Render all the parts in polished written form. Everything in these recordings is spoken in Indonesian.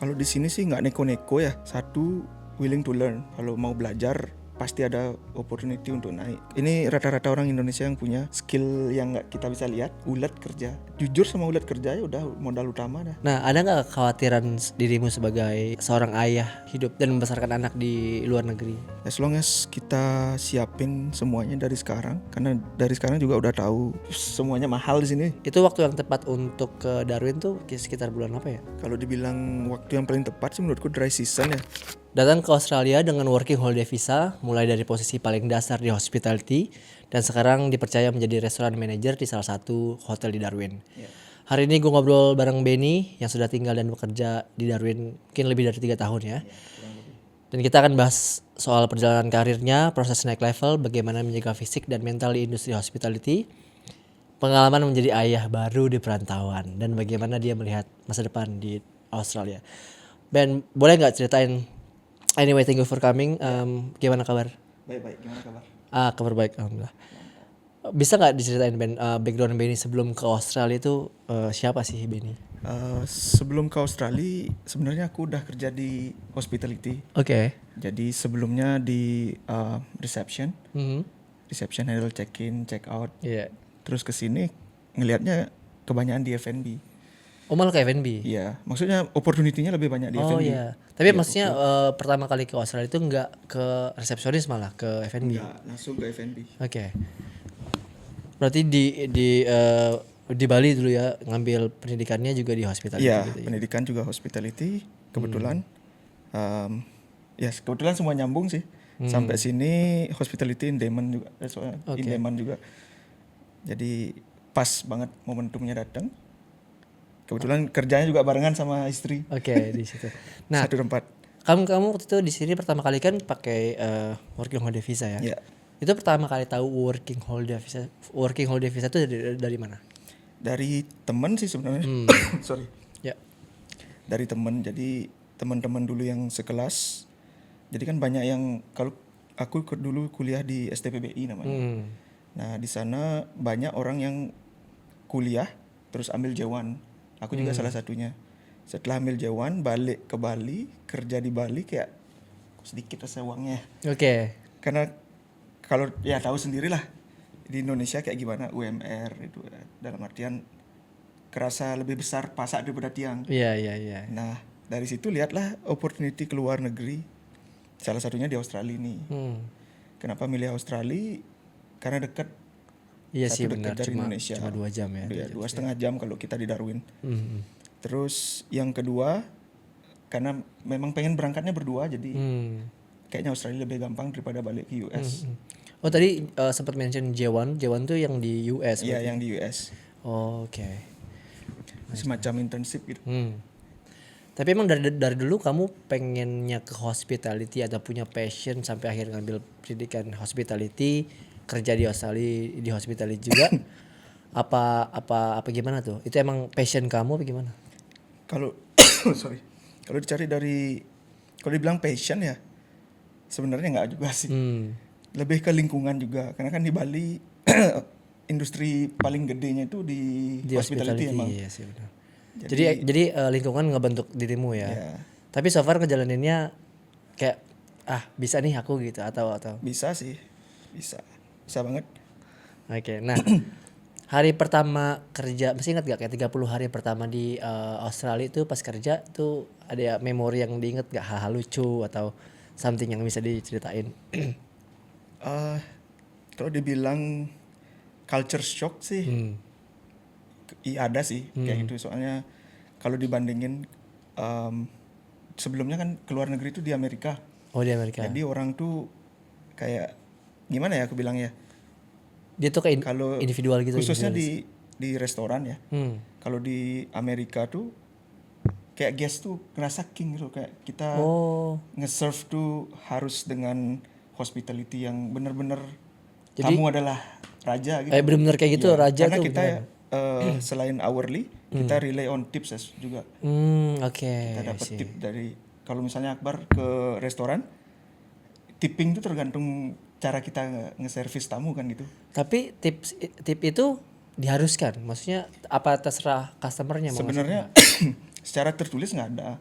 Kalau di sini sih nggak neko-neko ya. Satu, willing to learn. Kalau mau belajar pasti ada opportunity untuk naik. Ini rata-rata orang Indonesia yang punya skill yang nggak kita bisa lihat. Ulet kerja. Jujur sama ulet kerja ya udah modal utama dah. Nah, ada nggak kekhawatiran dirimu sebagai seorang ayah hidup dan membesarkan anak di luar negeri? As long as kita siapin semuanya dari sekarang, karena dari sekarang juga udah tahu semuanya mahal di sini. Itu waktu yang tepat untuk ke Darwin tuh sekitar bulan apa ya? Kalau dibilang waktu yang paling tepat sih menurutku dry season ya. Datang ke Australia dengan working holiday visa, mulai dari posisi paling dasar di hospitality, dan sekarang dipercaya menjadi restoran manager di salah satu hotel di Darwin. Hari ini gue ngobrol bareng Benny yang sudah tinggal dan bekerja di Darwin mungkin lebih dari 3 tahun ya. Dan kita akan bahas soal perjalanan karirnya, proses naik level, bagaimana menjaga fisik dan mental di industri hospitality, pengalaman menjadi ayah baru di perantauan, dan bagaimana dia melihat masa depan di Australia. Ben, boleh nggak ceritain? Anyway, thank you for coming. Gimana kabar? Baik-baik, gimana kabar? Kabar baik, alhamdulillah. Bisa nggak diceritain Ben, background Benny sebelum ke Australia itu siapa sih Benny? Sebelum ke Australia, sebenarnya aku udah kerja di hospitality. Oke. Jadi sebelumnya di reception, reception handle check-in, check-out. Iya. Terus ke sini ngelihatnya kebanyakan di F&B. Oh, malah ke F&B? Iya, maksudnya opportunity-nya lebih banyak di Oh F&B. iya. Tapi maksudnya pertama kali ke Australia itu nggak ke resepsionis, malah ke F&B. Enggak, langsung ke F&B. Oke. Berarti di Bali dulu ya ngambil pendidikannya juga di hospitality. Iya, gitu ya? pendidikan juga hospitality. Kebetulan, ya kebetulan semua nyambung sih. Sampai sini hospitality in Daman juga, in Daman juga. Jadi pas banget momentumnya datang. Kebetulan kerjanya juga barengan sama istri. Oke, di situ. Nah, Satu tempat. kamu waktu itu di sini pertama kali kan pakai working holiday visa ya? Iya. Itu pertama kali tahu working holiday visa. Working holiday visa itu dari mana? Dari temen sih sebenarnya. Sorry. Ya. Dari temen. Jadi teman-teman dulu yang sekelas. Jadi kan banyak yang, kalau aku dulu kuliah di STPBI namanya. Nah di sana banyak orang yang kuliah terus ambil J1. Aku juga salah satunya. Setelah ambil J1 balik ke Bali, kerja di Bali kayak sedikit rasa uangnya. Oke. Karena kalau ya tahu sendirilah di Indonesia kayak gimana UMR itu ya. Dalam artian kerasa lebih besar pasak daripada tiang. Iya. Nah dari situ lihatlah opportunity ke luar negeri. Salah satunya di Australia nih. Kenapa milih Australia? Karena dekat. Iya Satu sih dekat benar, dari Indonesia. cuma 2 jam ya. Ya, 2,5 jam kalau kita di Darwin. Terus yang kedua, karena memang pengen berangkatnya berdua, jadi kayaknya Australia lebih gampang daripada balik ke US. Oh tadi sempat mention J1 tuh yang di US. Iya, yang di US. Oh, oke. Semacam internship gitu. Tapi emang dari dulu kamu pengennya ke hospitality atau punya passion sampai akhir ngambil pendidikan hospitality, kerja di Australia di hospitality juga? apa gimana tuh? Itu emang passion kamu apa gimana? Kalau kalau dicari dari, kalau dibilang passion ya sebenarnya nggak juga sih. Lebih ke lingkungan juga, karena kan di Bali industri paling gedenya itu di hospitality emang. Iya sih benar. Jadi lingkungan ngebentuk dirimu ya. Ya. Tapi so far ngejalaninnya kayak bisa nih aku gitu atau Bisa sih. Bisa banget. Oke. Nah, hari pertama kerja, masih ingat gak kayak 30 hari pertama di Australia itu pas kerja tuh ada memori yang diinget gak, hal-hal lucu atau something yang bisa diceritain? Kalau dibilang culture shock sih, iya ada sih kayak gitu. Soalnya kalau dibandingin sebelumnya kan keluar negeri itu di Amerika. Oh, di Amerika. Jadi orang tuh kayak gimana ya aku bilang ya? Dia tuh kayak Kalau individual gitu. khususnya di restoran ya. Kalau di Amerika tuh kayak guest tuh ngerasa king gitu, kayak kita nge-serve tuh harus dengan hospitality yang benar-benar tamu adalah raja gitu. Benar-benar kayak gitu, Ya, raja karena tuh. kita selain hourly, kita rely on tips juga. Oke. Kita dapat tip dari, kalau misalnya Akbar ke restoran, tipping itu tergantung cara kita nge-service tamu kan gitu. Tapi tip itu diharuskan, maksudnya apa terserah customernya? Sebenarnya secara tertulis nggak ada.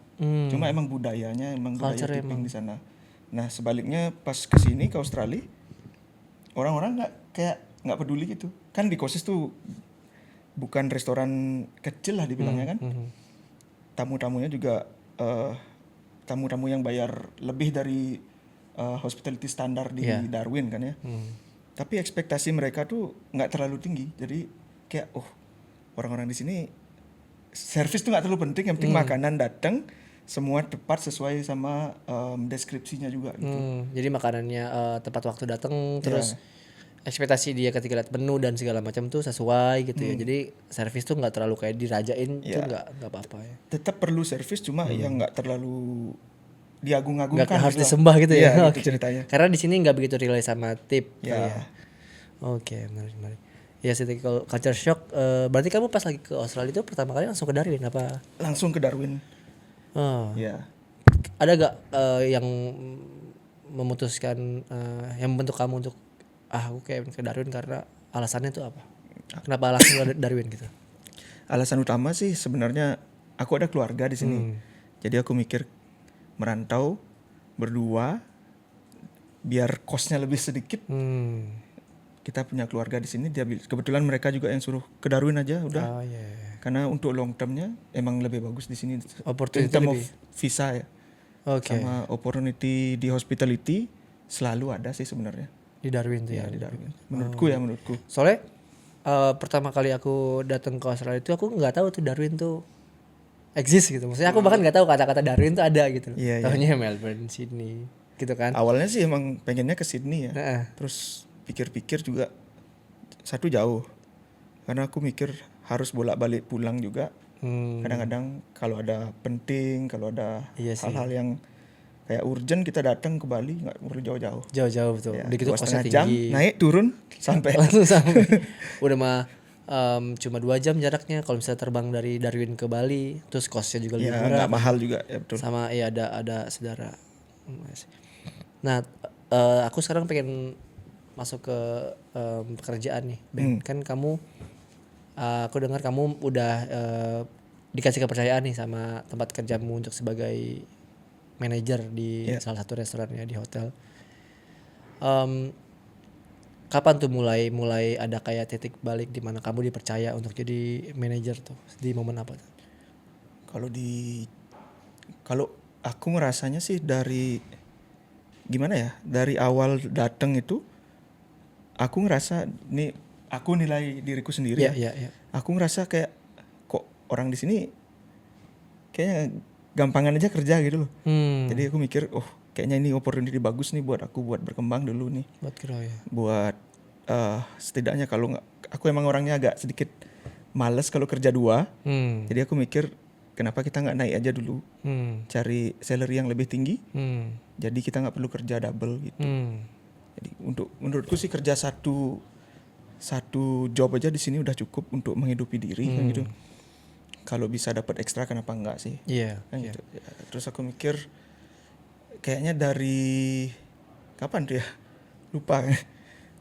Cuma emang budayanya, emang budaya Culture tipping di sana. Nah sebaliknya pas kesini ke Australia, orang-orang nggak peduli gitu. Kan di Kosis tuh bukan restoran kecil lah dibilangnya kan. Tamu-tamunya juga tamu-tamu yang bayar lebih dari hospitality standar di Darwin kan ya. Tapi ekspektasi mereka tuh nggak terlalu tinggi. Jadi kayak orang-orang di sini servis tuh nggak terlalu penting. Yang penting makanan datang semua tepat sesuai sama deskripsinya juga gitu. Jadi makanannya tepat waktu datang, terus ekspektasi dia ketika lihat menu dan segala macam tuh sesuai gitu ya. Jadi servis tuh nggak terlalu kayak dirajain tuh nggak apa-apa ya. Tetap perlu servis cuma yang nggak terlalu diagung-agungkan. Nggak harus gitu lah. disembah gitu ya. Iya, Oke. gitu ceritanya. Karena di sini nggak begitu relay sama tip. Ya. Oke, menarik. Ya, City Culture Shock. Berarti kamu pas lagi ke Australia itu pertama kali langsung ke Darwin apa? Langsung ke Darwin. Oh. Ya. Ada gak yang memutuskan yang membentuk kamu untuk aku kayak ke Darwin karena alasannya tuh apa? Kenapa langsung ke Darwin gitu? Alasan utama sih sebenarnya aku ada keluarga di sini. Jadi aku mikir merantau berdua biar kosnya lebih sedikit. Kita punya keluarga di sini, kebetulan mereka juga yang suruh ke Darwin aja udah. Oh, yeah. Karena untuk long termnya emang lebih bagus di sini. Opportunity in term of lebih. visa ya. Oke. Sama opportunity di hospitality selalu ada sih sebenarnya. Di Darwin tuh ya. Di Darwin. Menurutku. Soalnya pertama kali aku datang ke Australia itu aku nggak tahu tuh Darwin tuh exist gitu. Maksudnya aku bahkan nggak tahu kata-kata Darwin tuh ada gitu. Iya. Tahunya Melbourne, Sydney, gitu kan. Awalnya sih emang pengennya ke Sydney ya. Nah, Terus pikir-pikir juga satu jauh. Karena aku mikir harus bolak-balik pulang juga. Kadang-kadang kalau ada penting, kalau ada Iya sih. hal-hal yang kayak urgent kita datang ke Bali nggak perlu jauh-jauh. Jauh-jauh betul. Ya, Udah gitu kosnya 2,5 jam tinggi. naik turun sampai. Langsung sampai. Udah mah cuma 2 jam jaraknya kalau misalnya terbang dari Darwin ke Bali, terus kosnya juga lebih Ya murah. nggak mahal juga ya betul. Sama ya ada saudara. Nah, aku sekarang pengen masuk ke pekerjaan nih, Ben. Kan kamu, aku dengar kamu udah dikasih kepercayaan nih sama tempat kerjamu untuk sebagai manajer di salah satu restoran ya di hotel. Kapan tuh mulai ada kayak titik balik di mana kamu dipercaya untuk jadi manajer tuh? Di momen apa tuh? Kalau aku ngerasanya sih dari gimana ya, dari awal datang itu aku ngerasa nih, aku nilai diriku sendiri Iya. Aku ngerasa kayak kok orang di sini kayaknya gampangan aja kerja gitu loh. Jadi aku mikir kayaknya ini opportunity bagus nih buat aku buat berkembang dulu nih. Buat grow ya. Buat setidaknya kalau nggak, aku emang orangnya agak sedikit males kalau kerja dua. Jadi aku mikir kenapa kita nggak naik aja dulu, cari salary yang lebih tinggi. Jadi kita nggak perlu kerja double gitu. Jadi menurutku sih kerja satu job aja di sini udah cukup untuk menghidupi diri kan gitu. Kalau bisa dapat ekstra kenapa enggak sih? Iya. Kan gitu. Ya, terus aku mikir kayaknya dari kapan tuh ya? Lupa.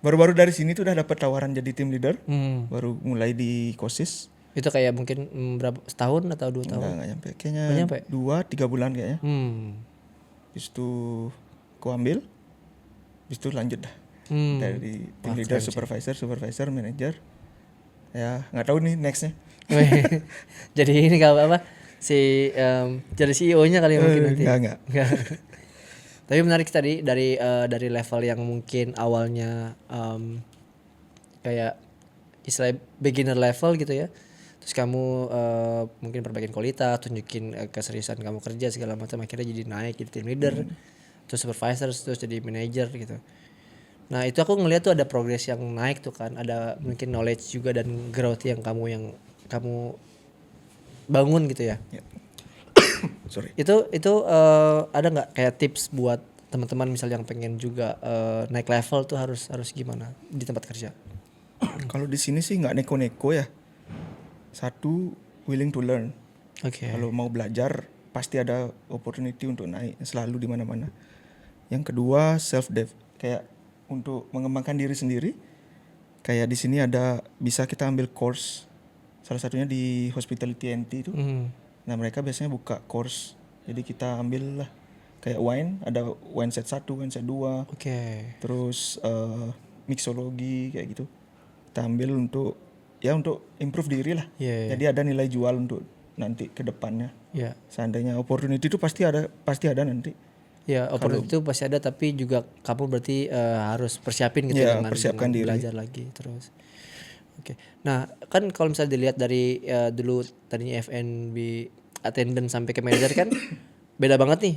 Baru-baru dari sini tuh udah dapat tawaran jadi team leader. Baru mulai di Kosis. Itu kayak mungkin berapa, setahun atau 2 tahun? Enggak nyampe. Kayaknya Nggak nyampe? 2-3 bulan kayaknya. Habis itu aku ambil. Habis itu lanjut dah. Dari team leader, supervisor, manager. Ya nggak tahu nih nextnya. Jadi ini kalau apa jadi CEO-nya kali ya mungkin nanti. Enggak. Tapi menarik tadi dari level yang mungkin awalnya kayak istilah beginner level gitu ya. Terus kamu mungkin perbaikin kualitas, tunjukin keseriusan kamu kerja segala macam, akhirnya jadi naik jadi team leader, terus supervisor, terus jadi manager gitu. Nah itu aku ngeliat tuh ada progress yang naik tuh kan, ada mungkin knowledge juga dan growth yang kamu bangun gitu ya. Sorry. Itu ada nggak kayak tips buat teman-teman misal yang pengen juga naik level tuh harus gimana di tempat kerja? Kalau di sini sih nggak neko-neko ya. Satu, willing to learn. Oke. Kalau mau belajar pasti ada opportunity untuk naik selalu di mana-mana. Yang kedua, kayak untuk mengembangkan diri sendiri. Kayak di sini bisa kita ambil course. Salah satunya di Hospitality NT itu. Nah mereka biasanya buka course, jadi kita ambil lah kayak wine, ada wine set 1, wine set 2, Oke. terus mixologi kayak gitu. Kita ambil untuk improve diri lah. Iya. Jadi ada nilai jual untuk nanti ke depannya. Iya. Seandainya opportunity itu pasti ada nanti. Ya, opportunity itu pasti ada, tapi juga kamu berarti harus persiapin gitu Ya, dengan persiapkan diri. belajar lagi terus. Oke. Nah, kan kalau misalnya dilihat dari dulu tadinya F&B attendant sampai ke manager kan beda banget nih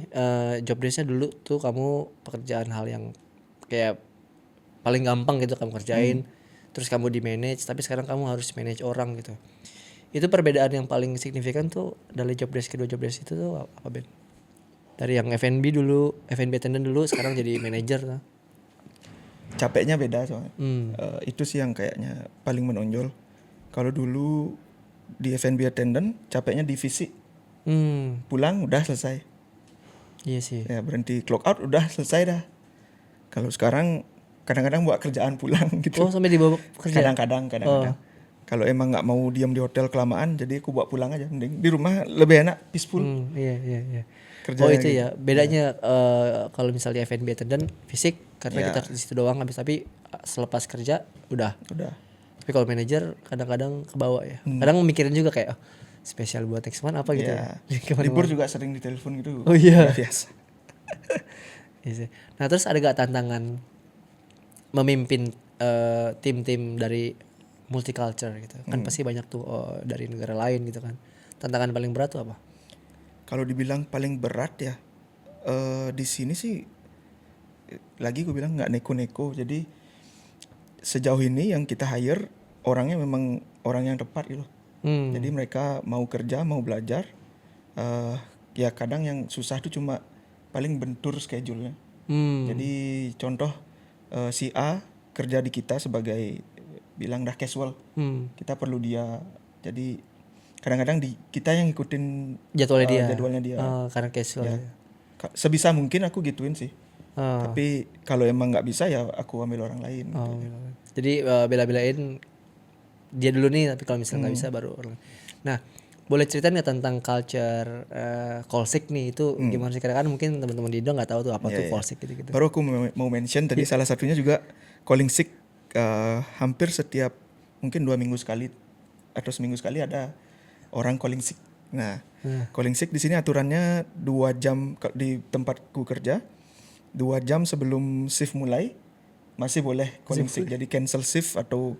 job desk-nya. Dulu tuh kamu pekerjaan hal yang kayak paling gampang gitu kamu kerjain, terus kamu di manage, tapi sekarang kamu harus manage orang gitu. Itu perbedaan yang paling signifikan tuh dari job desk kedua job desk itu tuh apa, Ben? Dari yang F&B attendant dulu, sekarang jadi manager lah. Capeknya beda soalnya. Itu sih yang kayaknya paling menonjol. Kalau dulu di F&B attendant capeknya di fisik, pulang udah selesai. Iya sih. Ya berhenti clock out udah selesai dah. Kalau sekarang kadang-kadang buat kerjaan pulang gitu. Oh, sampai dibawa kerja. Kadang-kadang. Kalau emang nggak mau diam di hotel kelamaan, jadi aku bawa pulang aja. Mending di rumah lebih enak, peaceful. Iya. Kerjanya Oh itu gitu. ya bedanya kalau misalnya F&B attendant fisik karena kita di situ doang habis, tapi selepas kerja udah. Tapi kalau manajer kadang-kadang kebawa ya. Kadang mikirin juga kayak spesial buat next month apa gitu ya. Libur juga sering ditelepon gitu. Oh iya. Biasa. Iya sih. Nah terus ada gak tantangan memimpin tim-tim dari multicultural gitu? Kan pasti banyak tuh dari negara lain gitu kan. Tantangan paling berat tuh apa? Kalau dibilang paling berat ya, di sini sih lagi gue bilang nggak neko-neko. Jadi sejauh ini yang kita hire orangnya memang orang yang tepat gitu. Jadi mereka mau kerja, mau belajar. Ya kadang yang susah tuh cuma paling bentur schedule-nya. Jadi contoh si A kerja di kita sebagai bilang dah casual. Kita perlu dia. Jadi kadang-kadang kita yang ngikutin jadwalnya dia. Karena casual. Ya. Sebisa mungkin aku gituin sih. Tapi kalau emang nggak bisa ya aku ambil orang lain. Gitu. Jadi bela-belain dia dulu nih, tapi kalau misalnya nggak bisa baru orang. Nah, boleh cerita nggak tentang culture call sick nih, itu gimana sih? Karena kan mungkin teman-teman di Indo nggak tahu tuh apa tuh call sick gitu-gitu. Baru aku mau mention tadi salah satunya juga calling sick, hampir setiap mungkin 2 minggu sekali atau seminggu sekali ada orang calling sick. Nah, calling sick di sini aturannya 2 jam di tempatku kerja, 2 jam sebelum shift mulai masih boleh calling sick. Jadi cancel shift atau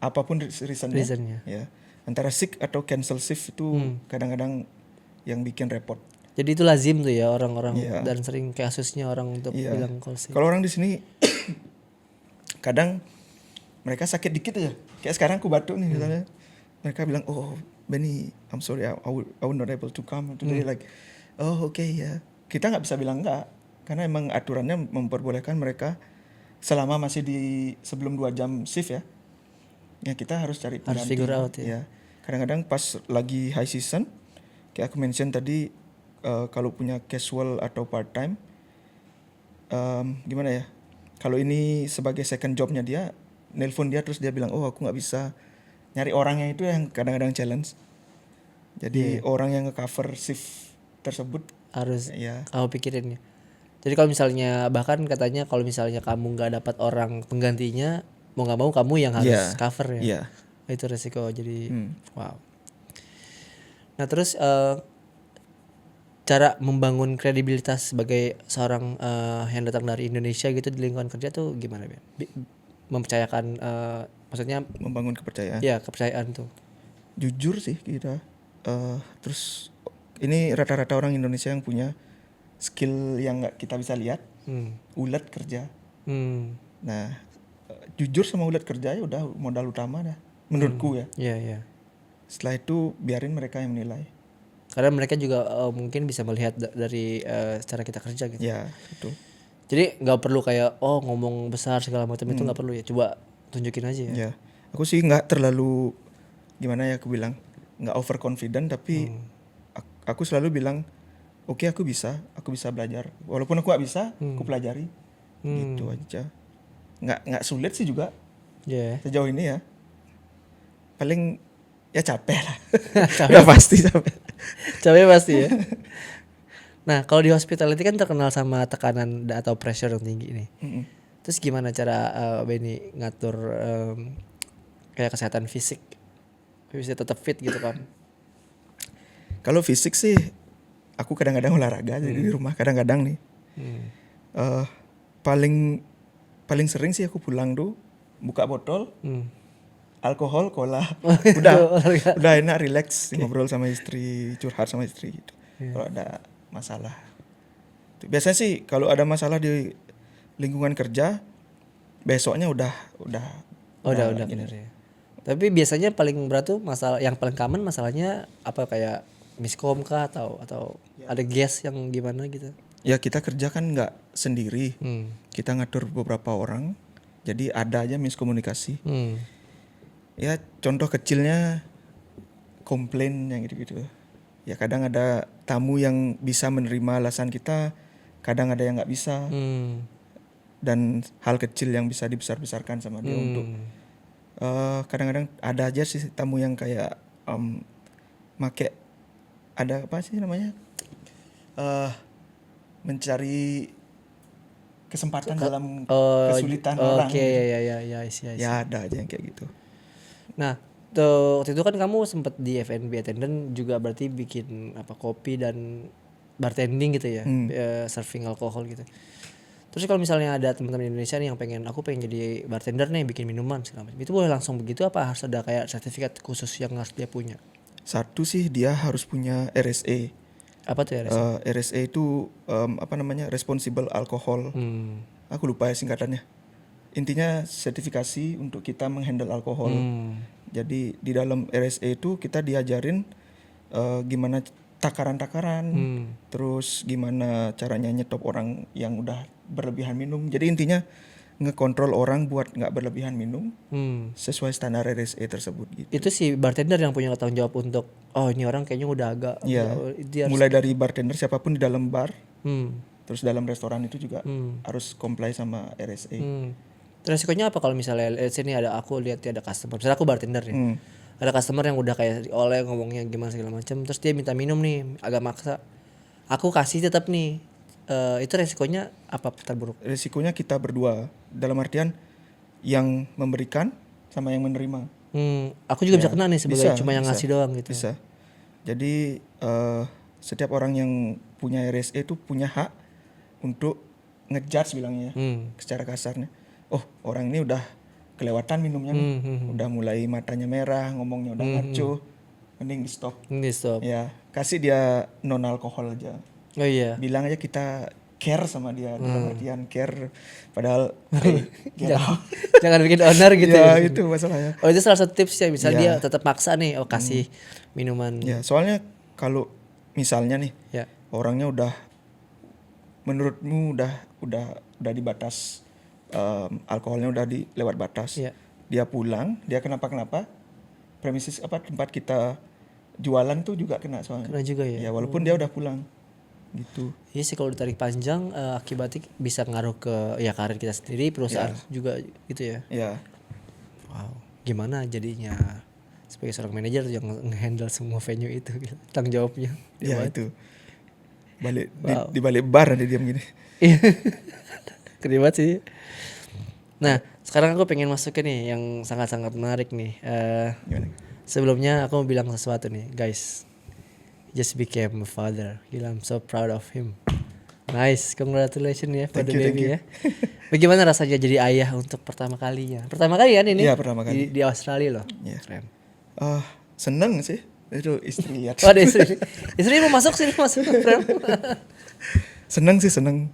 apapun reasonnya. Ya. Antara sick atau cancel shift itu kadang-kadang yang bikin repot. Jadi itu lazim tuh ya orang-orang dan sering kasusnya orang untuk bilang call sick. Kalau orang di sini kadang mereka sakit dikit aja. Kayak sekarang aku batuk nih misalnya. Mereka bilang, "Oh, Benny, I'm sorry, I will not able to come today." Like, "Oh, okay ya." Kita nggak bisa bilang enggak karena emang aturannya memperbolehkan mereka selama masih di sebelum 2 jam shift ya. Ya kita harus cari pengganti. Harus figure out ya. Kadang-kadang pas lagi high season, kayak aku mention tadi, kalau punya casual atau part time, gimana ya? Kalau ini sebagai second jobnya dia, nelpon dia terus dia bilang, "Oh aku nggak bisa." Nyari orangnya itu yang kadang-kadang challenge. Jadi orang yang nge-cover shift tersebut harus kamu pikirin ya. Jadi kalau misalnya bahkan katanya kalau misalnya kamu nggak dapat orang penggantinya, mau nggak mau kamu yang harus cover ya. Itu resiko. Jadi wow. Nah terus cara membangun kredibilitas sebagai seorang yang datang dari Indonesia gitu di lingkungan kerja tuh gimana, Ben? Mempercayakan maksudnya membangun kepercayaan. Ya, kepercayaan tuh. Jujur sih kita. Terus ini rata-rata orang Indonesia yang punya skill yang nggak kita bisa lihat. Ulet kerja. Nah, jujur sama ulet kerja ya udah modal utama dah menurutku ya. Iya. Setelah itu biarin mereka yang menilai. Karena mereka juga mungkin bisa melihat dari cara kita kerja gitu. Ya, betul. Jadi nggak perlu kayak ngomong besar segala macam itu nggak perlu ya. Coba tunjukin aja ya. Ya, aku sih nggak terlalu gimana ya aku bilang nggak overconfident tapi aku selalu bilang oke, aku bisa belajar. Walaupun aku nggak bisa, aku pelajari. Gitu aja. Nggak sulit sih juga. Sejauh ini ya. Paling Ya capek lah. Capek. Ya pasti capek. Capek pasti ya. Nah, kalau di hospitality kan terkenal sama tekanan atau pressure yang tinggi nih. Terus gimana cara Benny ngatur kayak kesehatan fisik? Bisa tetap fit gitu kan? Kalau fisik sih, aku kadang-kadang olahraga jadi di rumah kadang-kadang nih. Eh, paling paling sering sih aku pulang tuh buka botol, alkohol, cola, udah enak relax ngobrol sama istri, curhat sama istri gitu. Kalau ada masalah, biasanya sih kalau ada masalah di lingkungan kerja, besoknya udah bener ya. Tapi biasanya paling berat tuh masalah yang paling common masalahnya apa kayak miskom kah atau ada gas yang gimana gitu? Ya kita kerja kan nggak sendiri, kita ngatur beberapa orang, jadi ada aja miskomunikasi. Ya contoh kecilnya komplain yang gitu-gitu. Ya kadang ada tamu yang bisa menerima alasan kita, kadang ada yang nggak bisa. Dan hal kecil yang bisa dibesar-besarkan sama dia untuk kadang-kadang ada aja sih tamu yang kayak make ada apa sih namanya mencari kesempatan dalam kesulitan orang. Oke, ya, isi. Ya ada aja yang kayak gitu. Nah, tuh, waktu itu kan kamu sempat di F&B attendant juga berarti bikin apa kopi dan bartending gitu ya, serving alkohol gitu. Terus kalau misalnya ada teman-teman Indonesia nih yang aku pengen jadi bartender nih, bikin minuman segala macam, itu boleh langsung begitu apa harus ada kayak sertifikat khusus yang harus dia punya? Satu sih dia harus punya RSE. Apa tuh RSE? RSE itu apa namanya, responsible alcohol. Aku lupa ya singkatannya. Intinya sertifikasi untuk kita menghandle alkohol. Jadi di dalam RSE itu kita diajarin gimana takaran-takaran, terus gimana caranya nyetop orang yang udah berlebihan minum. Jadi intinya ngekontrol orang buat nggak berlebihan minum sesuai standar RSE tersebut gitu. Itu si bartender yang punya tanggung jawab untuk ini orang kayaknya udah agak mulai dari bartender siapapun di dalam bar, terus dalam restoran itu juga harus comply sama RSE. Resikonya apa kalau misalnya sini ada aku lihat ada customer, misalnya aku bartender nih, ada customer yang udah kayak oleh ngomongnya gimana segala macam, terus dia minta minum nih agak maksa, aku kasih tetap nih, itu resikonya apa terburuk? Resikonya kita berdua, dalam artian yang memberikan sama yang menerima. Aku juga bisa kena nih sebagai cuma yang ngasih doang gitu. Bisa. Jadi setiap orang yang punya RSE itu punya hak untuk ngejudge bilangnya, secara kasarnya. Oh orang ini udah kelewatan minumnya nih, udah mulai matanya merah, ngomongnya udah ngaco, mending di stop. Ya kasih dia non alkohol aja. Oh iya. Bilang aja kita care sama dia, dalam artian care, padahal jangan bikin owner gitu. Ya itu masalahnya. Oh itu salah satu tips ya, misalnya dia tetap maksa nih, kasih minuman. Ya soalnya kalau misalnya nih orangnya udah menurutmu udah di batas, alkoholnya udah di lewat batas, dia pulang, dia kenapa premises tempat kita jualan tuh juga kena soalnya. Kena juga ya. Ya walaupun dia udah pulang gitu. Iya sih kalau ditarik panjang akibatnya bisa ngaruh ke karir kita sendiri, perusahaan juga gitu ya. Iya. Wow. Gimana jadinya sebagai seorang manajer yang nge-handle semua venue itu gitu, tanggung jawabnya? Iya itu. Balik di balik bar ada diam gini. Keribat sih. Nah, sekarang aku pengen masuk ke nih yang sangat-sangat menarik nih. Sebelumnya aku mau bilang sesuatu nih, guys. Just became a father. Gila, I'm so proud of him. Nice, congratulations ya for the baby ya. Bagaimana rasanya jadi ayah untuk pertama kalinya? Pertama kali kan ini? Iya, pertama kali. Di Australia loh. Iya. Keren. Seneng sih. Itu istri lihat. Oh, ada istri. Istri mau masuk sini, masuk. Seneng sih, seneng.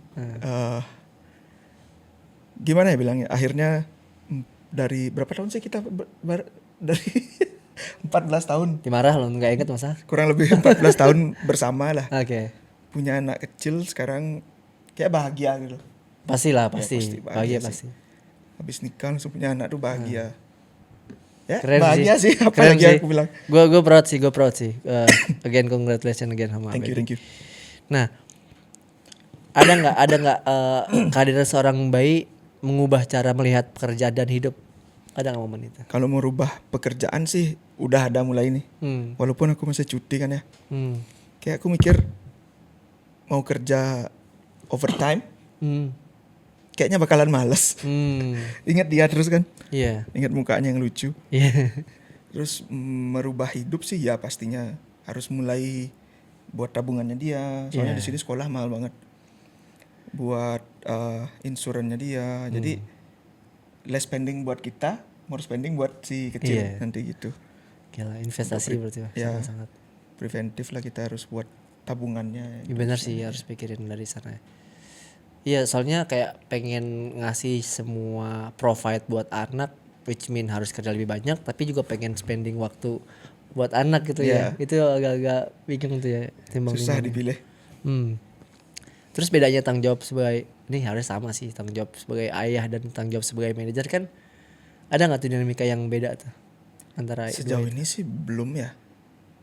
Gimana ya bilangnya? Akhirnya dari berapa tahun sih kita dari 14 tahun. Dimarah loh, nggak inget masa? Kurang lebih 14 tahun bersama lah. Oke. Punya anak kecil sekarang kayak bahagia gitu. Pastilah, Ya, pasti. Bahagia pasti. Habis nikah langsung punya anak tuh bahagia. Ya, keren bahagia sih apa keren lagi sih. aku bilang. Gue proud sih. Again congratulations again sama Thank you. Nah, ada nggak kehadiran seorang bayi mengubah cara melihat pekerjaan dan hidup Ada nggak momen itu? Kalau mau rubah pekerjaan sih udah ada mulai nih. Walaupun aku masih cuti kan ya. Kayak aku mikir mau kerja overtime, kayaknya bakalan males. Ingat dia terus kan? Iya. Ingat mukanya yang lucu. Iya. Terus merubah hidup sih ya pastinya harus mulai buat tabungannya dia. Soalnya di sini sekolah mahal banget. Buat insurannya dia. Jadi less spending buat kita, more spending buat si kecil nanti gitu. Gila, investasi berarti ya, sangat-sangat. Preventif lah, kita harus buat tabungannya. Ya, benar sih, harus pikirin dari sana. Iya, soalnya kayak pengen ngasih semua provide buat anak, which mean harus kerja lebih banyak, tapi juga pengen spending waktu buat anak gitu ya. Itu agak-agak bingung tuh ya, susah dipilih. Terus bedanya tanggung jawab sebagai, ini harus sama sih, tanggung jawab sebagai ayah dan tanggung jawab sebagai manajer kan, ada nggak tuh dinamika yang beda tuh antara sejauh ini sih belum ya,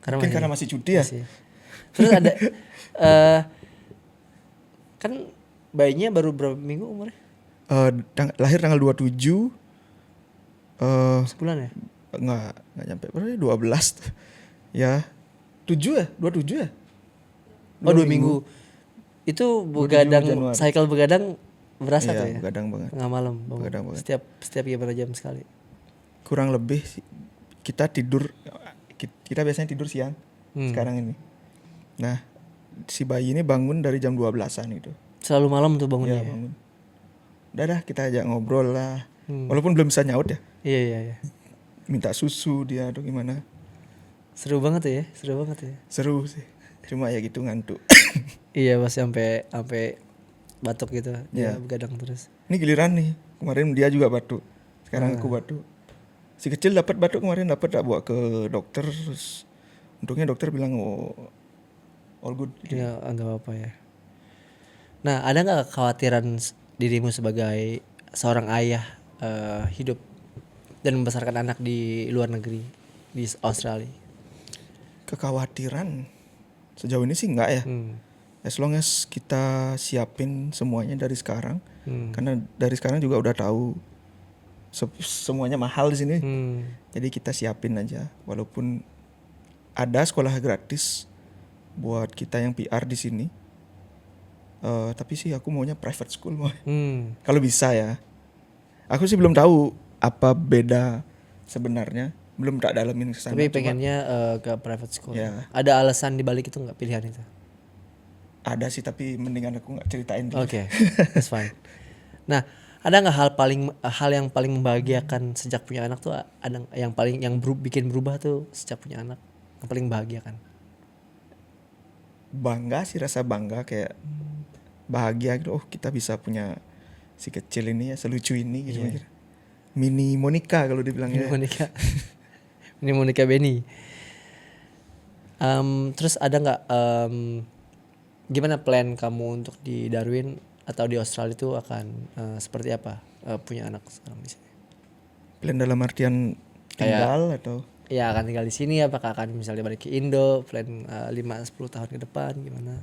karena karena masih cuti ya. Terus ada kan bayinya baru berapa minggu umurnya? Lahir tanggal 27. Sebulan ya? Nggak nyampe berapa ya, 12 ya, 7 ya, 27 ya. 2 minggu. Itu begadang, cycle begadang berasa tuh ya? Begadang banget. Tengah malam bangun. Begadang banget. Setiap gimana jam sekali? Kurang lebih kita tidur, kita biasanya tidur siang sekarang ini. Nah, si bayi ini bangun dari jam 12-an itu. Selalu malam tuh bangunnya? Iya, bangun. Udah dah, kita ajak ngobrol lah. Walaupun belum bisa nyaut ya. Iya. Minta susu dia atau gimana. Seru banget ya? Seru sih. Cuma ya gitu, ngantuk. Iya, pas sampai batuk gitu. Dia begadang terus. Ini giliran nih. Kemarin dia juga batuk. Sekarang aku batuk. Si kecil dapat batuk kemarin, tak bawa ke dokter. Terus untungnya dokter bilang all good. Iya, enggak apa-apa ya. Nah, ada nggak kekhawatiran dirimu sebagai seorang ayah hidup dan membesarkan anak di luar negeri, di Australia? Kekhawatiran sejauh ini sih enggak ya. As long as kita siapin semuanya dari sekarang. Karena dari sekarang juga udah tahu semuanya mahal di sini. Jadi kita siapin aja. Walaupun ada sekolah gratis buat kita yang PR di sini. Tapi sih aku maunya private school mau. Kalau bisa ya. Aku sih belum tahu apa beda sebenarnya. Belum tak dalamin kesana. Tapi pengennya ke private school. Ya. Ada alasan dibalik itu nggak, pilihan itu? Ada sih, tapi mendingan aku nggak ceritain dulu. Oke, that's fine. Nah, ada nggak hal yang paling membahagiakan sejak punya anak tuh? Ada yang paling bikin berubah tuh sejak punya anak? Yang paling membahagiakan? Bangga sih, rasa bangga, kayak bahagia gitu. Oh, kita bisa punya si kecil ini ya, selucu ini gitu. Mini Monica kalau dibilangnya. Mini Monica Benny. Terus ada nggak gimana plan kamu untuk di Darwin atau di Australia itu akan seperti apa punya anak sekarang di sini? Plan dalam artian tinggal atau? Ya, akan tinggal di sini, apakah akan misalnya balik ke Indo, plan 5-10 tahun ke depan gimana?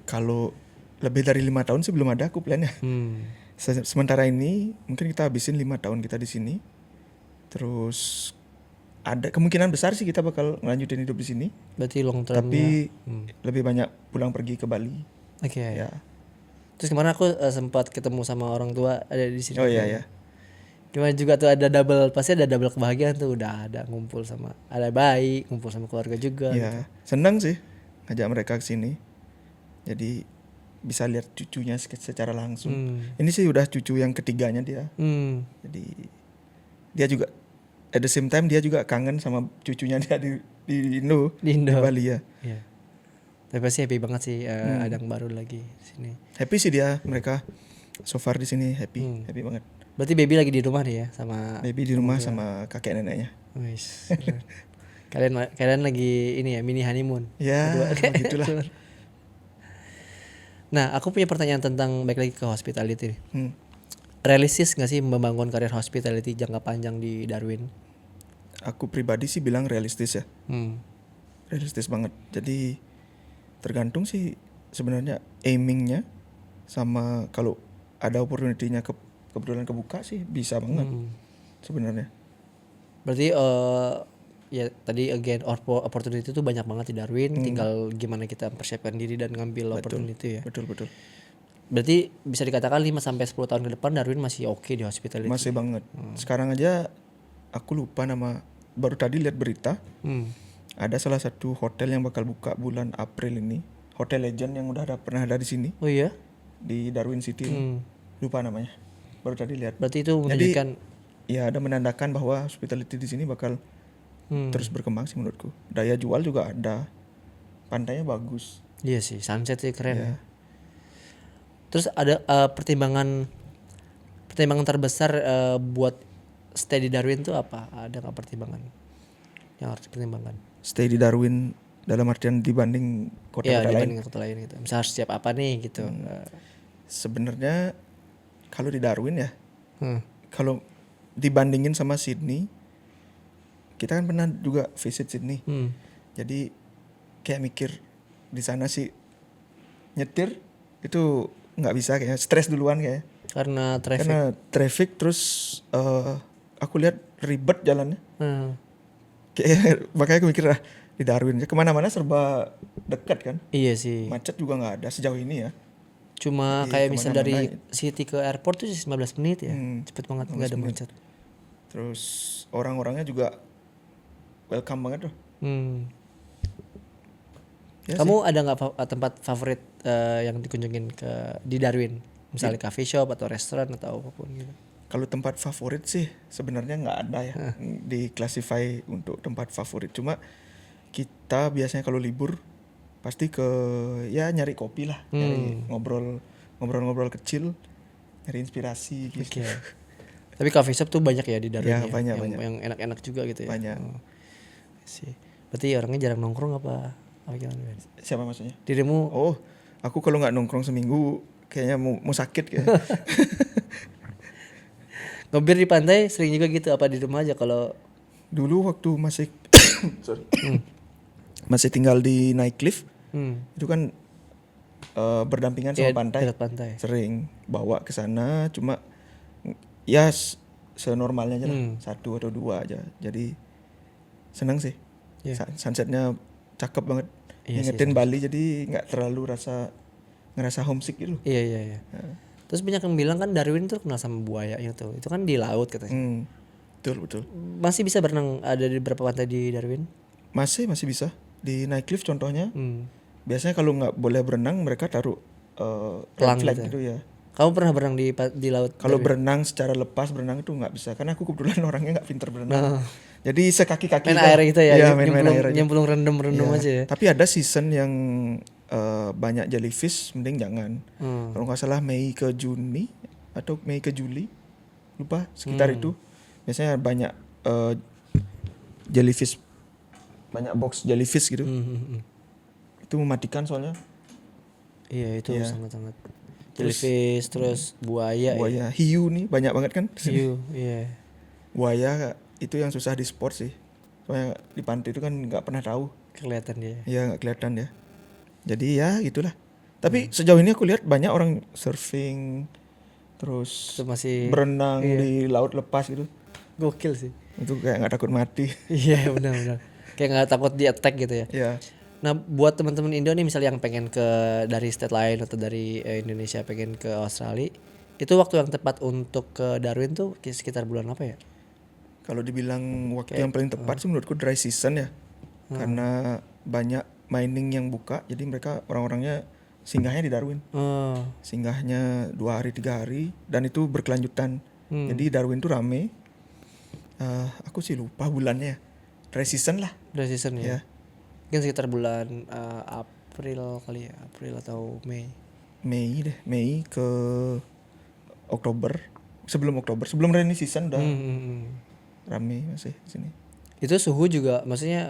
Kalau lebih dari 5 tahun sih belum ada aku plannya. Sementara ini mungkin kita habisin 5 tahun kita di sini. Terus ada kemungkinan besar sih kita bakal ngelanjutin hidup di sini. Berarti long termnya. Tapi lebih banyak pulang pergi ke Bali. Oke. Ya. Terus kemarin aku sempat ketemu sama orang tua ada di sini. Oh iya. Gimana juga tuh, pasti ada double kebahagiaan tuh, udah ada ngumpul sama, ada bayi, ngumpul sama keluarga juga. Iya, senang sih ngajak mereka ke sini. Jadi bisa lihat cucunya secara langsung. Ini sih udah cucu yang ketiganya dia. Jadi dia juga at the same time dia juga kangen sama cucunya dia di Indo. Di Bali ya. Iya. Tapi pasti happy banget sih ada yang baru lagi di sini. Happy sih mereka so far di sini happy banget. Berarti baby lagi di rumah nih ya sama baby di rumah sama kakek neneknya. Wis. kalian lagi ini ya, mini honeymoon. Ya, begitulah. Nah, aku punya pertanyaan tentang balik lagi ke hospitality. Realistis gak sih membangun karir hospitality jangka panjang di Darwin? Aku pribadi sih bilang realistis ya. Realistis banget. Jadi tergantung sih sebenarnya aimingnya, sama kalau ada opportunity-nya kebetulan kebuka sih bisa banget. sebenarnya. Berarti ya tadi again opportunity itu banyak banget di Darwin, tinggal gimana kita mempersiapkan diri dan ngambil opportunity ya. Betul. Berarti bisa dikatakan 5 sampai 10 tahun ke depan Darwin masih oke di hospitality. Masih banget. Sekarang aja aku lupa nama, baru tadi lihat berita. Ada salah satu hotel yang bakal buka bulan April ini. Hotel Legend yang pernah ada di sini. Oh iya? Di Darwin City. Lupa namanya. Baru tadi lihat. Berarti itu menunjukkan ya ada menandakan bahwa hospitality di sini bakal terus berkembang sih menurutku. Daya jual juga ada. Pantainya bagus. iya sih, sunset sih keren Ya. ya. Terus ada pertimbangan terbesar buat stay di Darwin tuh apa? Ada nggak pertimbangan yang harus dipertimbangkan? Stay di Darwin dalam artian dibanding Iya, kota-kota lain. dibanding kota lain gitu. Misal harus siap apa nih gitu. Sebenarnya kalau di Darwin ya, Hmm. kalau dibandingin sama Sydney, kita kan pernah juga visit Sydney. Jadi kayak mikir di sana sih nyetir itu nggak bisa, kayak stres duluan kayak. Karena traffic. Karena traffic, terus aku lihat ribet jalannya. Kayak makanya aku mikir di Darwin kemana-mana serba dekat kan. Iya sih. Macet juga nggak ada sejauh ini ya. Cuma Jadi kayak misal dari kemana-mana city ke airport tuh 15 menit ya. Cepet banget, nggak ada 15 menit. macet. Terus orang-orangnya juga welcome banget loh. Ya Kamu ada nggak tempat favorit yang dikunjungin di Darwin? Misalnya coffee shop atau restoran atau apapun gitu. Kalau tempat favorit sih sebenarnya nggak ada ya diklassify untuk tempat favorit. Cuma kita biasanya kalau libur pasti ya nyari kopi lah, nyari ngobrol kecil, nyari inspirasi gitu. Oke. Tapi coffee shop tuh banyak ya di Darwin Ya, ya? banyak. Yang enak-enak juga gitu ya. Banyak. Sih. Berarti orangnya jarang nongkrong apa gimana? Ben? Siapa maksudnya? Dirimu Oh, aku kalau nggak nongkrong seminggu kayaknya mau sakit kayak. ngebir di pantai sering juga gitu apa di rumah aja kalau Dulu waktu masih masih tinggal di Nightcliff, itu kan berdampingan sama pantai. dekat pantai. Sering bawa ke sana, cuma ya senormalnya aja lah, 1 atau 2 aja. Jadi senang sih. Sunsetnya cakep banget. Iya sih, Ngingetin Bali, jadi nggak terlalu ngerasa homesick gitu. Iya. Terus banyak yang bilang kan Darwin tuh kenal sama buayanya tuh. Itu kan di laut katanya. Betul. Masih bisa berenang ada di beberapa pantai di Darwin? Masih bisa. Di Nightcliff contohnya. Biasanya kalau nggak boleh berenang, mereka taruh Pelang red flag gitu. gitu ya. Kamu pernah berenang di laut? Kalau berenang secara lepas berenang itu nggak bisa, karena aku kebetulan orangnya nggak pinter berenang. Jadi sekaki-kaki Main air gitu ya? Iya, main air aja. Nyemplung rendem Iya. aja ya? Tapi ada season yang banyak jellyfish, mending jangan. Kalau nggak salah Mei ke Juni atau Mei ke Juli, lupa sekitar itu. Biasanya banyak jellyfish, banyak box jellyfish gitu. Itu mematikan soalnya. Iya itu sangat-sangat. Jellyfish terus buaya. Buaya, hiu nih banyak banget kan. Hiu, iya. Buaya itu yang susah di spot sih. Soalnya di pantai itu kan nggak pernah tahu. Kelihatan dia. Iya nggak kelihatan ya. Jadi ya gitulah. Tapi sejauh ini aku lihat banyak orang surfing, terus Itu masih berenang di laut lepas gitu. gokil sih. Itu kayak nggak takut mati. Iya benar. Kayak nggak takut di attack gitu ya. Iya. Nah buat teman-teman Indo nih misalnya yang pengen dari state lain atau dari Indonesia pengen ke Australia, itu waktu yang tepat untuk ke Darwin tuh sekitar bulan apa ya? Kalau dibilang waktu yang paling tepat sih menurutku dry season ya. Karena banyak mining yang buka, jadi mereka orang-orangnya singgahnya di Darwin. Singgahnya 2 hari 3 hari dan itu berkelanjutan. Jadi Darwin tuh rame. Aku sih lupa bulannya. Dry season lah. Dry season ya. Ya. Mungkin sekitar bulan April kali ya, April atau Mei. Mei ke Oktober. Sebelum rainy season udah rame masih di sini. Itu suhu juga maksudnya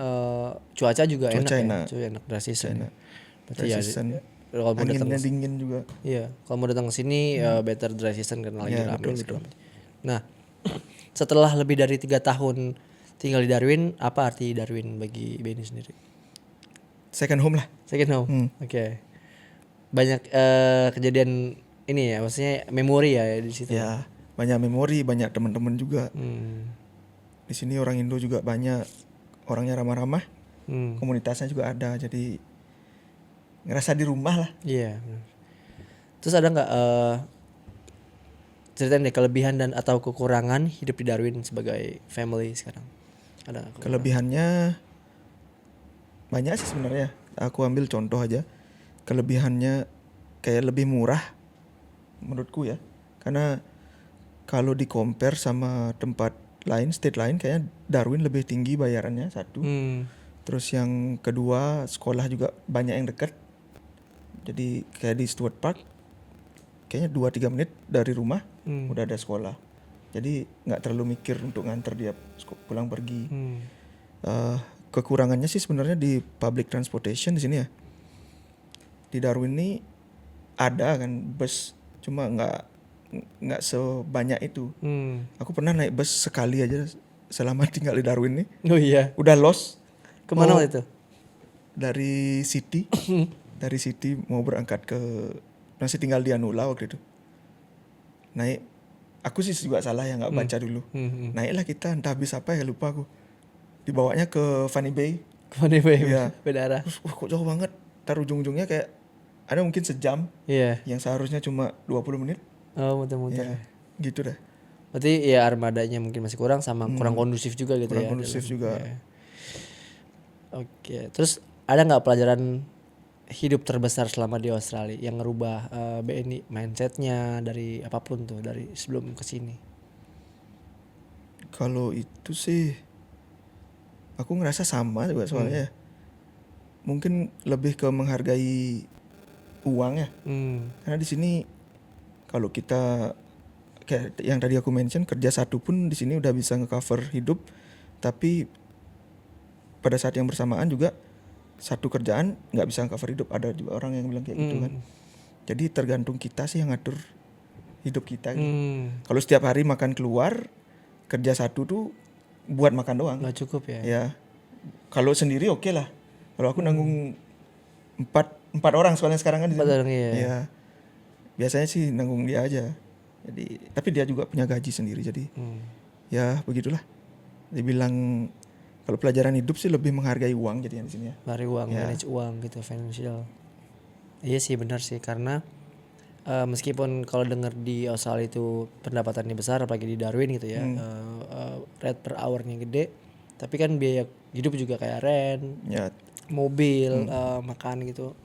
cuaca juga Cuaca enak. enak. Ya? Cuaca enak dry season. Enak. Berarti Dry ya season. kalau mau datang Anginnya dingin juga. iya, kalau mau datang ke sini better dry season karena lagi Iya, ramai. betul. Nah, setelah lebih dari 3 tahun tinggal di Darwin, apa arti Darwin bagi Benny sendiri? Second home lah. Second home. Oke. Banyak kejadian ini ya, maksudnya memori ya di situ. Ya, banyak memori, banyak teman-teman juga. Di sini orang Indo juga banyak, orangnya ramah-ramah, komunitasnya juga ada, jadi ngerasa di rumah lah. Iya. Benar. Terus ada nggak ceritain deh kelebihan dan atau kekurangan hidup di Darwin sebagai family sekarang? Ada nggak kekurangan? Kelebihannya banyak sih sebenarnya. Aku ambil contoh aja. Kelebihannya kayak lebih murah menurutku ya. Karena kalau di compare sama tempat lain, state lain, kayaknya Darwin lebih tinggi bayarannya satu. Terus yang kedua, sekolah juga banyak yang dekat. Jadi kayak di Stewart Park, kayaknya 2-3 menit dari rumah udah ada sekolah. Jadi nggak terlalu mikir untuk nganter dia pulang pergi. Kekurangannya sih sebenarnya di public transportation di sini ya. Di Darwin ini ada kan bus, cuma nggak sebanyak itu. Aku pernah naik bus sekali aja selama tinggal di Darwin nih. Oh iya. Udah lost. Kemana waktu itu? Dari City. Dari City mau berangkat ke, masih tinggal di Anula waktu itu. Naik, aku sih juga salah ya nggak baca dulu. Naiklah kita, entah bis apa ya lupa aku. Dibawanya ke Funny Bay. Kemana Bay? Iya. Beda arah. Terus kok jauh banget. Ntar ujung-ujungnya kayak ada mungkin sejam. Iya. Yang seharusnya cuma 20 menit. Oh muter-muter. Ya, gitu dah. Berarti ya armadanya mungkin masih kurang sama kurang kondusif juga gitu Kurang ya. kondusif juga. Iya. Oke. Terus ada nggak pelajaran hidup terbesar selama di Australia yang ngerubah BNI mindsetnya dari apapun tuh dari sebelum ke sini? Kalau itu sih aku ngerasa sama juga soalnya. Mungkin lebih ke menghargai uang ya. Karena di sini kalau kita kayak yang tadi aku mention, kerja satu pun di sini udah bisa ngecover hidup, tapi pada saat yang bersamaan juga satu kerjaan nggak bisa ngecover hidup. Ada juga orang yang bilang kayak gitu kan. Jadi tergantung kita sih yang ngatur hidup kita gitu. Kalau setiap hari makan keluar, kerja satu tuh buat makan doang. Nggak cukup ya? Ya, kalau sendiri oke lah. Kalau aku nanggung empat orang soalnya sekarang kan di sini. 4 orang, iya. Ya, biasanya sih nanggung dia aja. Jadi, tapi dia juga punya gaji sendiri. Jadi, ya begitulah. Dibilang kalau pelajaran hidup sih lebih menghargai uang jadinya di sini ya. Lari uang, Ya. manage uang gitu, financial. Iya sih benar sih karena meskipun kalau dengar di Australia itu pendapatannya besar apalagi di Darwin gitu ya, rate per hournya gede, tapi kan biaya hidup juga kayak rent, Ya, mobil, makan gitu,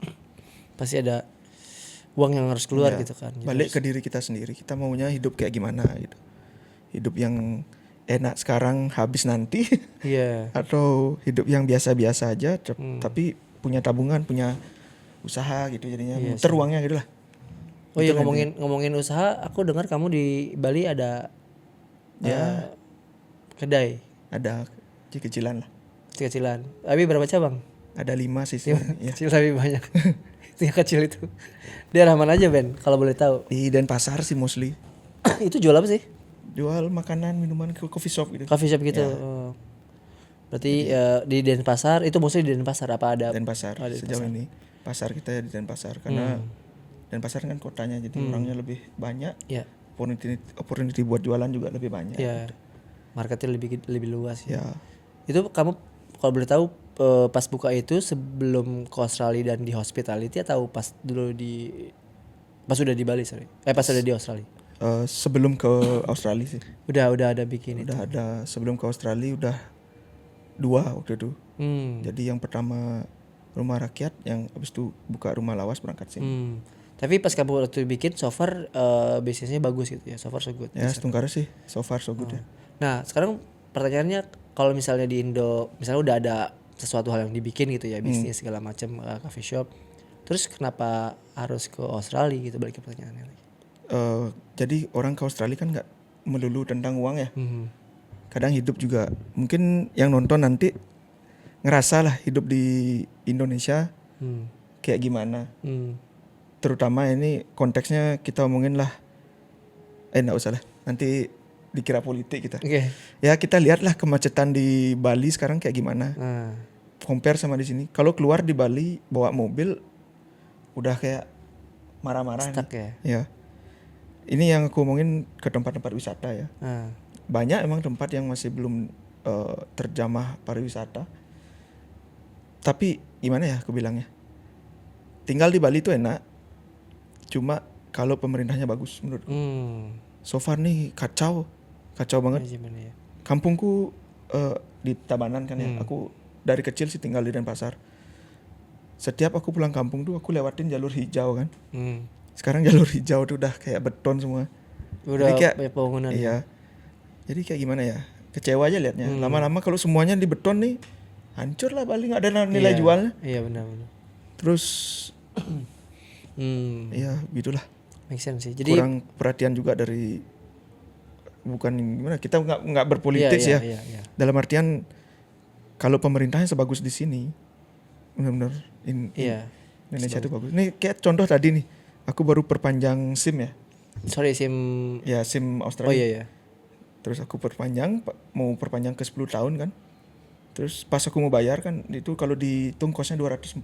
pasti ada uang yang harus keluar ya. gitu kan. Jadi Balik ke diri kita sendiri. Kita maunya hidup kayak gimana gitu. Hidup yang enak sekarang habis nanti. iya. Atau hidup yang biasa-biasa aja tapi punya tabungan, punya usaha gitu jadinya muter uangnya gitu lah. Oh iya ngomongin usaha, aku dengar kamu di Bali ada kedai Ada kecil-kecilan lah. kecilan. Tapi berapa cabang? Ada 5 sih ya. Kecil tapi banyak. Yang kecil itu. Daerah mana aja Ben kalau boleh tahu? Di Denpasar sih mostly. Itu jual apa sih? Jual makanan, minuman, coffee shop gitu. Coffee shop gitu. Oh. Berarti di Denpasar itu mostly di Denpasar apa ada? Denpasar sejauh ini. Pasar kita ya di Denpasar karena Denpasar kan kotanya jadi orangnya lebih banyak. Ya. Opportunity buat jualan juga lebih banyak. Ya. Marketnya lebih luas ya. Ya. Itu kamu kalau boleh tahu pas buka itu sebelum ke Australia dan di hospitality atau pas udah di Bali sorry. Pas udah di Australia. Sebelum ke Australia sih. Udah ada bikin itu. Udah ada sebelum ke Australia udah 2 waktu itu. Jadi yang pertama rumah rakyat, yang habis itu buka rumah lawas berangkat sini. Tapi pas kamu waktu bikin so far bisnisnya bagus gitu ya, so far so good. Ya setungkara sih, so far so good ya. Nah sekarang pertanyaannya kalau misalnya di Indo, misalnya udah ada sesuatu hal yang dibikin gitu ya, bisnis segala macam, coffee shop, terus kenapa harus ke Australia gitu, balik ke pertanyaannya lagi. Jadi orang ke Australia kan nggak melulu tentang uang ya. Kadang hidup juga, mungkin yang nonton nanti ngerasa lah hidup di Indonesia kayak gimana. Terutama ini konteksnya kita omongin lah, nggak usah lah, nanti dikira politik kita. Oke. Ya kita lihatlah kemacetan di Bali sekarang kayak gimana. Compare sama di sini. Kalau keluar di Bali bawa mobil udah kayak marah-marah. Stuck ya. Ya. ini yang aku omongin ke tempat-tempat wisata ya. Ah. Banyak emang tempat yang masih belum terjamah pariwisata. Tapi gimana ya aku bilangnya? Tinggal di Bali itu enak. Cuma kalau pemerintahnya bagus menurutku. So far nih kacau banget. Gimana ya? Kampungku di Tabanan kan ya. Aku dari kecil sih tinggal di Denpasar. Setiap aku pulang kampung tuh aku lewatin jalur hijau kan. Sekarang jalur hijau tuh udah kayak beton semua. Udah Jadi kayak banyak bangunan. iya. Jadi kayak gimana ya? Kecewa aja liatnya. Lama-lama kalau semuanya di beton nih, hancur lah Bali, nggak ada nilai jualnya. Iya benar. Terus, ya gitulah. Make sense sih. Jadi kurang perhatian juga dari, bukan gimana? Kita nggak berpolitik ya. Iya. Dalam artian kalau pemerintahnya sebagus di sini, benar-benar Indonesia itu bagus. Nih kayak contoh tadi nih, aku baru perpanjang SIM ya. Sorry SIM. Ya SIM Australia. Oh iya. Terus aku mau perpanjang ke 10 tahun kan. Terus pas aku mau bayar kan, itu kalau dihitung kosnya $204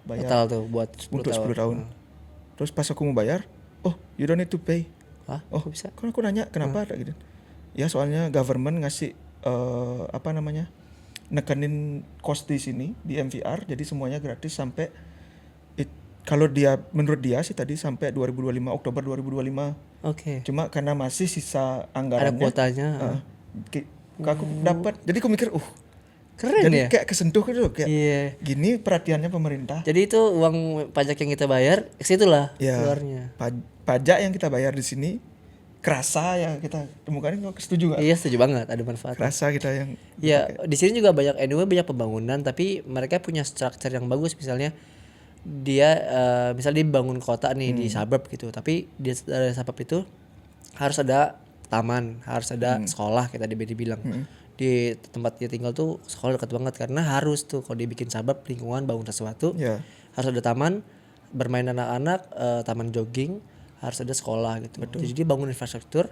bayar. Total tuh buat 10 untuk 10 tahun. Terus pas aku mau bayar, oh you don't need to pay. Hah? Oh Kok bisa? kan aku nanya kenapa ada gitu. Ya soalnya government ngasih nekenin cost di sini di MVR, jadi semuanya gratis sampai kalau dia menurut dia sih tadi sampai 2025 Oktober 2025. Oke. Cuma karena masih sisa anggarannya. Ada kuotanya. Aku dapat. Jadi aku mikir, keren jadi ya. kayak kesentuh gitu kayak. Iya. Gini perhatiannya pemerintah. Jadi itu uang pajak yang kita bayar, situlah Ya, keluarnya. Pajak yang kita bayar di sini kerasa ya kita temukan. Setuju gak? Iya setuju banget, ada manfaat. Kerasa kita yang. Ya di sini juga banyak banyak pembangunan, tapi mereka punya structure yang bagus. Misalnya dia misalnya dia bangun kota nih di suburb gitu, tapi di suburb itu harus ada taman, harus ada sekolah, kita dibilang. Di tempat dia tinggal tuh sekolah dekat banget, karena harus tuh kalau dia bikin suburb lingkungan bangun sesuatu, harus ada taman bermain anak-anak, taman jogging, harus ada sekolah gitu. Jadi dia bangun infrastruktur,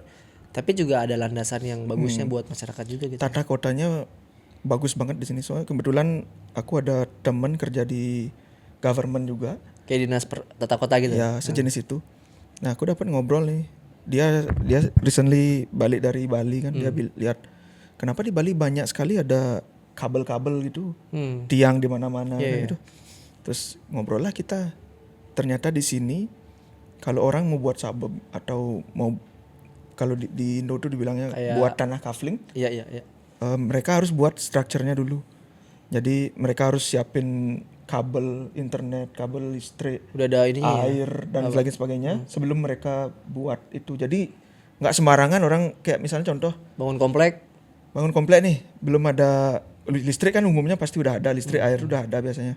tapi juga ada landasan yang bagusnya buat masyarakat juga gitu. Tata kotanya bagus banget di sini, soalnya kebetulan aku ada teman kerja di government juga. Kayak dinas tata kota gitu. Ya sejenis itu. Nah aku dapat ngobrol nih. Dia recently balik dari Bali kan. Dia lihat kenapa di Bali banyak sekali ada kabel-kabel gitu, tiang di mana-mana gitu. Terus ngobrol lah kita. Ternyata di sini kalau orang mau buat suburb atau mau kalau di Indo tuh dibilangnya kayak buat tanah kafling. Iya. Mereka harus buat strukturnya dulu. Jadi mereka harus siapin kabel internet, kabel listrik, udah ada ininya air dan lain sebagainya sebelum mereka buat itu. Jadi nggak sembarangan orang kayak misalnya contoh bangun komplek nih belum ada listrik kan umumnya pasti udah ada listrik, air udah ada biasanya.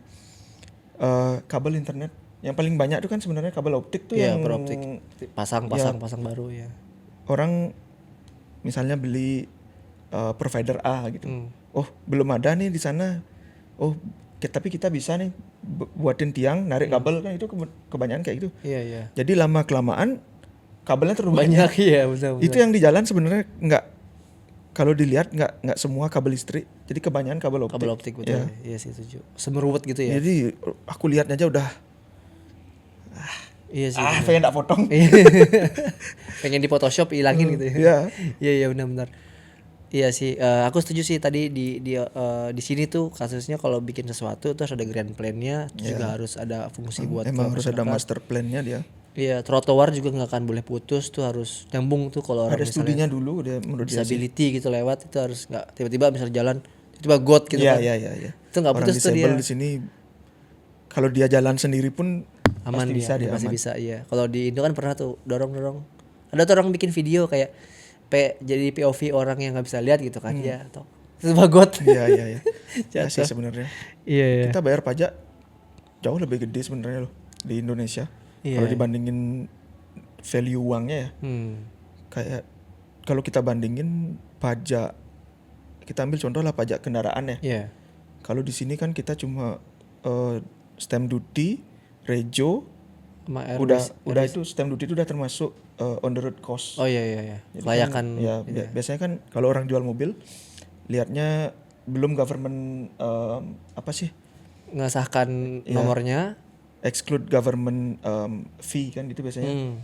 Kabel internet yang paling banyak itu kan sebenarnya kabel optik tuh yang optik pasang baru ya. Orang misalnya beli provider A gitu. Oh belum ada nih di sana. Oh tapi kita bisa nih buatin tiang, narik kabel kan, itu kebanyakan kayak gitu. Iya. Jadi lama kelamaan kabelnya terlalu banyak. Iya betul. Itu yang di jalan sebenarnya nggak, kalau dilihat nggak semua kabel listrik. Jadi kebanyakan kabel optik. Kabel optik betul. Ya. Iya sih setuju. Semeruwet gitu ya. Jadi aku lihat aja udah. Iya sih. Pengen tak potong. Pengen di Photoshop hilangin gitu ya. Iya benar. Iya sih, aku setuju sih tadi di sini tuh kasusnya kalau bikin sesuatu terus ada grand plan-nya, juga harus ada fungsi buat emang harus ada master plan-nya dia. Iya, trotoar juga nggak akan boleh putus, tuh harus nyambung tuh kalau orang ada studinya dulu dia menurut disability gitu lewat, itu harus nggak tiba-tiba misal jalan tiba-tiba got gitu kan. Iya. Itu nggak putus tuh dia. Di sini kalau dia jalan sendiri pun aman dia masih bisa iya. Kalau di Indo kan pernah tuh dorong. Ada tuh orang bikin video kayak jadi POV orang yang nggak bisa lihat gitu kan ya, atau itu bagot. Iya. Ya sih sebenarnya. Iya. Kita bayar pajak jauh lebih gede sebenarnya loh di Indonesia. Kalau dibandingin value uangnya ya. Kayak kalau kita bandingin pajak, kita ambil contoh lah pajak kendaraan ya. Iya. Kalau di sini kan kita cuma stamp duty, rejo, udah itu stamp duty itu udah termasuk on the road cost. Oh iya. Kelayakan. Kan, biasanya kan kalau orang jual mobil lihatnya belum government ngesahkan nomornya, exclude government fee kan itu biasanya.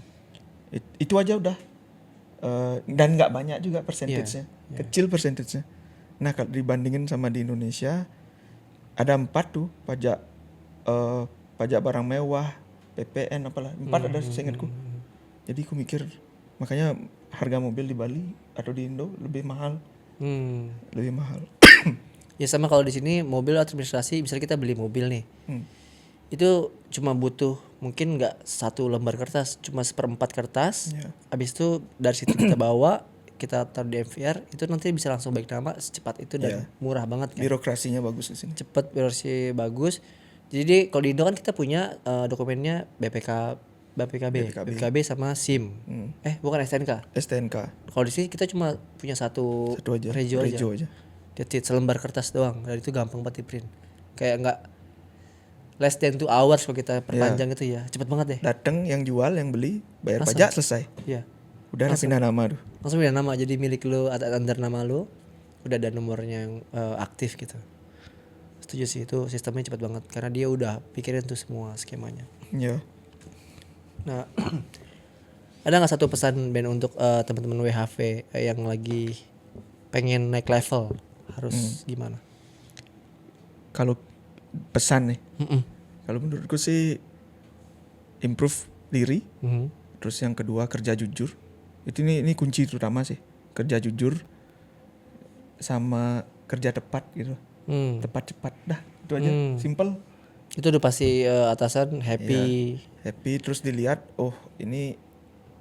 Itu aja udah. Dan nggak banyak juga persentasenya, kecil persentasenya. Nah kalau dibandingin sama di Indonesia ada 4 tuh pajak barang mewah, PPN apalah 4 ada seingatku. Jadi aku mikir makanya harga mobil di Bali atau di Indo lebih mahal. Lebih mahal. Ya sama kalau di sini mobil administrasi, misalnya kita beli mobil nih, itu cuma butuh mungkin nggak 1 lembar kertas, cuma 1/4 kertas. Habis itu dari situ kita bawa, kita taruh di MVR, itu nanti bisa langsung baik nama secepat itu dan murah banget kan. Birokrasinya bagus di sini. Cepet, birokrasi bagus. Jadi kalau di Indo kan kita punya dokumennya BPKB sama SIM. Bukan STNK. Kalau di sini kita cuma punya satu aja. regio aja. Dia selembar kertas doang, dan itu gampang banget di print. Kayak nggak less than 2 hours kalau kita perpanjang itu ya, cepet banget deh. Datang yang jual, yang beli, bayar pajak, selesai. Iya. Udah ada pindah nama tuh. Langsung pindah nama, jadi milik lu atau under nama lu, udah ada nomornya yang aktif gitu. Setuju sih, itu sistemnya cepet banget karena dia udah pikirin tuh semua skemanya. Iya. Nah, ada nggak satu pesan Ben untuk teman-teman WHV yang lagi pengen naik level harus gimana? Kalau pesan nih, kalau menurutku sih improve diri. Terus yang kedua kerja jujur. Ini kunci terutama sih, kerja jujur sama kerja tepat gitu. Tepat cepat dah, itu aja, simple. Itu udah pasti atasan happy. Happy, terus dilihat ini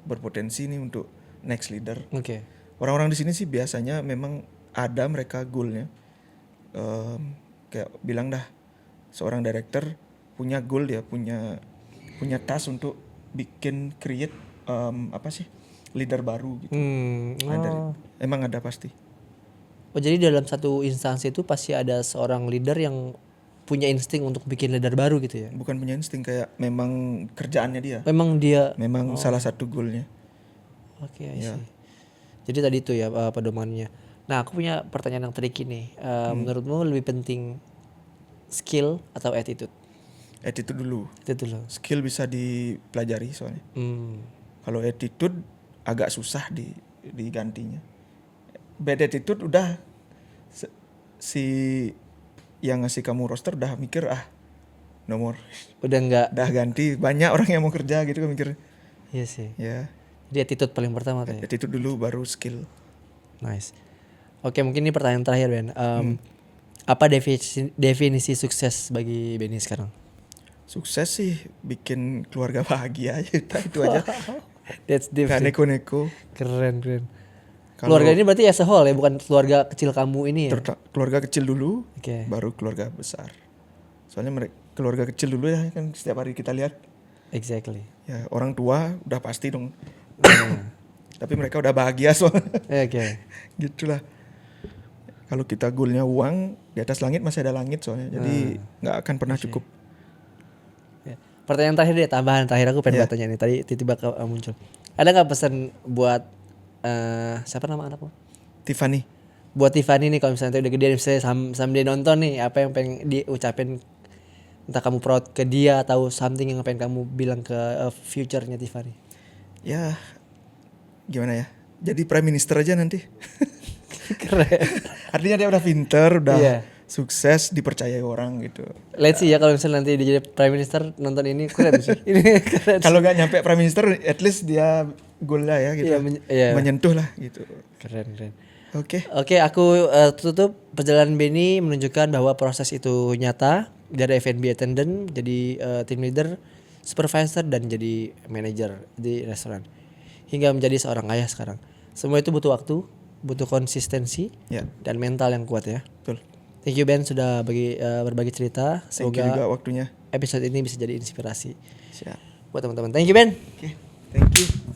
berpotensi nih untuk next leader. Oke. Orang-orang di sini sih biasanya memang ada mereka goalnya. Kayak bilang dah, seorang director punya goal, dia punya task untuk bikin create leader baru gitu. Emang ada pasti. Jadi dalam satu instansi itu pasti ada seorang leader yang punya insting untuk bikin leader baru gitu ya? Bukan punya insting, kayak memang kerjaannya dia. Memang salah satu goalnya. Oke, I see. Jadi tadi itu ya pedomannya. Nah, aku punya pertanyaan yang tricky nih. Menurutmu lebih penting skill atau attitude? Attitude dulu. Skill bisa dipelajari soalnya. Kalau attitude agak susah digantinya. Bad attitude udah si yang ngasih kamu roster udah mikir nomor. Udah ganti. Banyak orang yang mau kerja gitu kan mikir. Iya sih. Ya. Jadi attitude paling pertama tuh ya. Attitude dulu baru skill. Nice. Oke, mungkin ini pertanyaan terakhir Ben. Apa definisi sukses bagi Benny sekarang? Sukses sih bikin keluarga bahagia aja, itu aja. That's deep. Gak neko-neko. Keren. Keluarga ini berarti as a whole ya, bukan keluarga kecil kamu ini ya? Keluarga kecil dulu, okay. Baru keluarga besar. Soalnya keluarga kecil dulu ya kan setiap hari kita lihat. Exactly. Ya orang tua udah pasti dong. Tapi mereka udah bahagia soalnya. Okay. Gitulah. Kalau kita goalnya uang, di atas langit masih ada langit soalnya. Jadi nggak akan pernah cukup. Pertanyaan terakhir deh, tambahan terakhir aku pengen bertanya nih. Tadi tiba-tiba muncul. Ada nggak pesan buat siapa nama anakmu? Tiffany. Buat Tiffany nih, kalau misalnya udah gede, misalnya someday nonton nih, apa yang pengen diucapin, entah kamu proud ke dia atau something yang pengen kamu bilang ke future-nya Tiffany? Ya gimana ya, jadi prime minister aja nanti. Keren. Artinya dia udah pinter, udah sukses, dipercayai orang gitu. Let's see ya, kalau misalnya nanti dia jadi prime minister nonton ini, keren sih. Kalau nggak nyampe prime minister, at least dia goal lah ya gitu. Menyentuh lah gitu. Keren. Oke, aku tutup. Perjalanan Benny menunjukkan bahwa proses itu nyata, dari F&B attendant jadi team leader, supervisor, dan jadi manager di restoran, hingga menjadi seorang ayah sekarang. Semua itu butuh waktu, butuh konsistensi, dan mental yang kuat ya. Betul. Thank you Ben sudah berbagi cerita. Semoga juga waktunya episode ini bisa jadi inspirasi. Siap. Buat teman-teman. Thank you Ben. Oke, thank you.